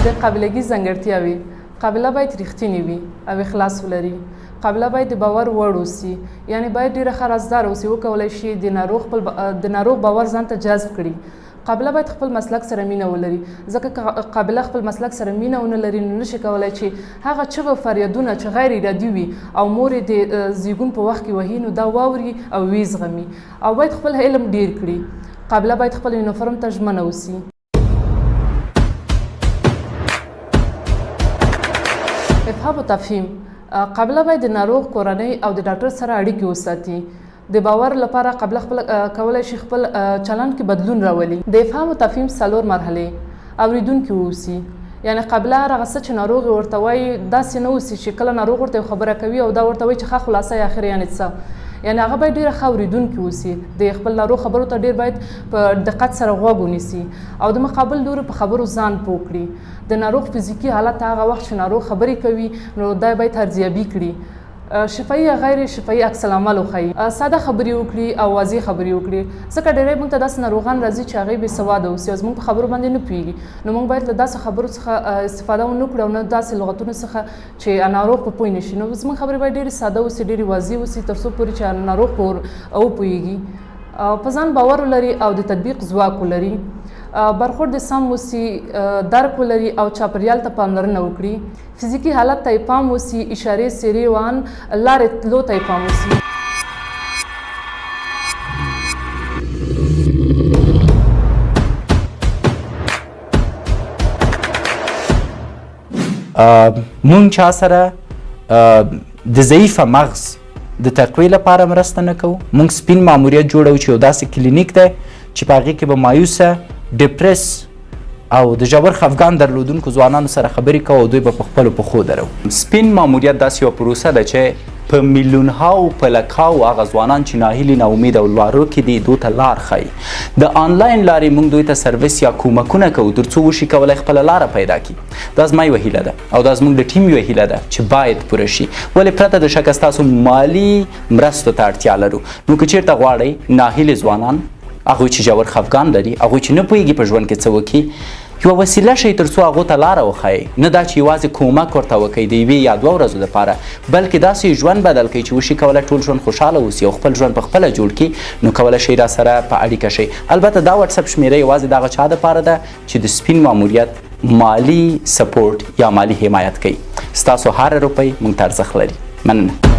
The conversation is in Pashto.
د قابلګي ځانګړتیاوې. قابله باید رښتینې وي او اخلاص ولري. قابله باید د باور وړ اوسي، یعنی باید ډیره ښه رازدار اوسي، وکولی شي د ناروغ باور ځان ته جذب کړي. قابله باید خپل مسلک سره مینه ولري، ځکه که قابله خپل مسلک سره مینه ونه لري نو نشي کولی چې هغه چغه فریادونه چې غیر ارادي وي او مور یې د زیږون په وخت کې وهي نو دا واوري او ویې زغمي. او باید خپل علم ډیر کړي. قابله باید خپل یونیفورم ته ژمنه اوسي. افهام و تفهیم. قابله باید د ناروغ کورنۍ او د ډاکټر سره اړیکې وساتي. د باور لپاره قابله خپل کولی شي خپل چلند کې بدلون راولي. د افهام و تفهیم 4 مرحلې. اوریدونکي واوسي، یعنی قابله هغه څه چې ناروغ ورته وایي داسې نه اوسي چې کله ناروغ ورته خبره کوي او دا ورته وایي چې ښه خلاصه یې اخر یعنې څه. یعنی هغه باید ډیره ښه اوریدونکي اوسي، د خپل ناروغ خبرو ته ډیر باید په دقت سره غوږ ونیسي او د مقابل لوري په خبرو ځان پوه کړي. د ناروغ فزیکي حالت هغه وخت چې ناروغ خبرې کوي نو دا باید ارزیابي کړي. شفاهي یا غیر شفاهي عکس العمل وښیي. ساده خبرې وکړي او واضح خبرې وکړي، ځکه ډېری موږ ته داسې ناروغان راځي چې هغوی بېسواده اوسي او زموږ په خبرو باندې نه پوهېږي. نو موږ باید له داسې خبرو څخه استفاده ونه کړو او نه داسې لغتونو څخه چې ناروغ په پوه نه شي. نو زموږ خبرې باید ډېرې ساده اوسي، ډېرې واضح اوسي، تر څو پورې چې ناروغ وپوهېږي، په ځان باور ولري او د تطبیق ځواک ولري. برخورد سم اوسي، درک ولري او چاپریال ته پاملرنه وکړي. فزیکي حالت ته یې پام اوسي، اشارې څیرې وان لارې تلو ته یې پام اوسي. مونږ چا سره د ضعیفه مغز د تقویې لپاره مرسته نه کوو. مونږ سپین ماموریت جوړو چې یو داسې کلینیک دی چې په هغې کې به مایوسه، ډپرس او د ژور خفګان درلودونکو ځوانانو سره خبرې کوو او دوی به په خپلو پښو درو. سپین ماموریت داسې یوه پروسه ده چې په میلیونهاو په لکاو هغه ځوانان چې ناهیلي، ناامید او لوارو کې دي دوی ته لار ښیي. د آنلاین لارې موږ دوی ته سرویس یا کومکونه کوو تر څو وشي کولی خپله لاره پیدا کړي. دا زما یوه هیله ده او دا زموږ د ټیم یوه هیله ده چې باید پوره شي. ولې پرته د شکه ستاسو مالي مرستو ته اړتیا لرو. نو که چېرته غواړئ ناهیلي ځوانان، هغوی چې ژور خفګان لري، هغوی چې نه پوهېږي په ژوند کې څه وکړي، یوه وسیله شئ تر څو هغو ته لاره وښایئ. نه دا چې یوازې کومک ورته وکئ د یوې یا 2 ورځو دپاره، بلکې داسې ژوند بدل کړئ چې وشي کولی ټول ژوند خوشحاله اوسي او خپل ژوند په خپله جوړ کړي. نو کولی شئ راسره په اړیکه شئ. البته دا وټساپ شمېره یوازې د هغه چا دپاره ده چې د سپین ماموریت مالی سپورټ یا مالی حمایت کوي. ستاسو هر روپۍ موږ ته ارزښت لري. مننه.